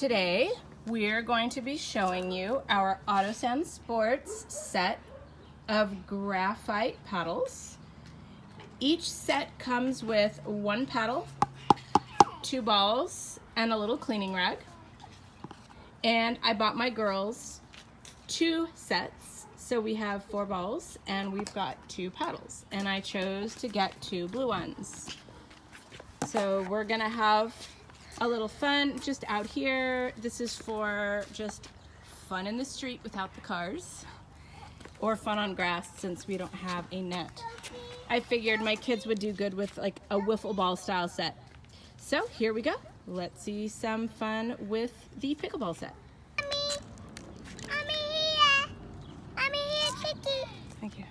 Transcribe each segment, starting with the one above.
Today we're going to be showing you our AUTOSAN Sports set of graphite paddles. Each set comes with one paddle, 2 balls, and a little cleaning rag. And I bought my girls 2 sets, so we have 4 balls and we've got 2 paddles. And I chose to get 2 blue ones. So we're gonna have a little fun just out here. This is for just fun in the street without the cars, or fun on grass since we don't have a net. I figured my kids would do good with like a wiffle ball style set. So here we go. Let's see some fun with the pickleball set. I'm here, Chicky. Thank you.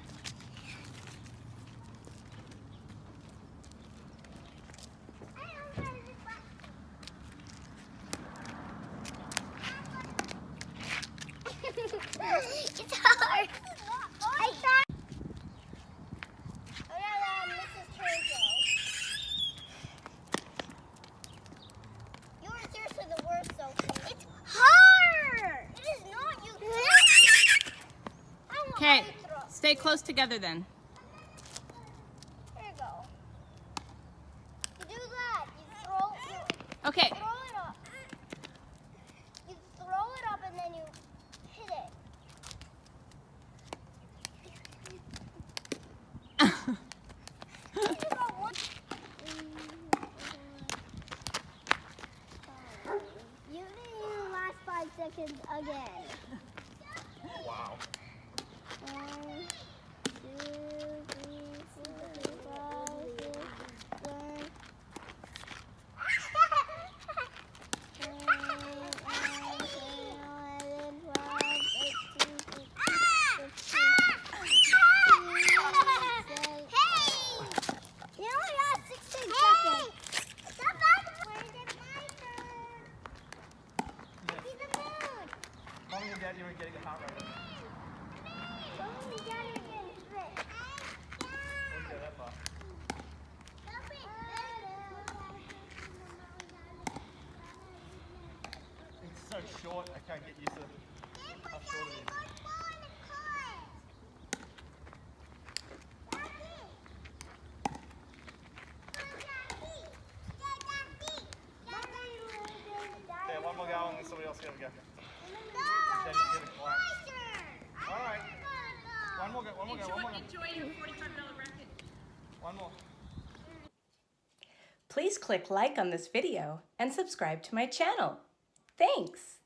It's hard. I thought. Oh no, Mrs. Turtle. You are seriously the worst, Sophie. It's hard. It is not. You. Okay, stay close together then. Here you go. You do that. You throw. Okay. Throw it up. You throw it up and then you hit it. You didn't even last 5 seconds again. Wow. 1, 2, 3, 4, 5, 6, 7. Mommy and Daddy are getting a hot right now. Don't go that far. It's so short, I can't get used to how short it is. Okay, one more go and then somebody else got to go. Then you get a collapse. All right. One more go, one more go, one more go. Enjoy your $45 racket. One more. Please click like on this video and subscribe to my channel. Thanks.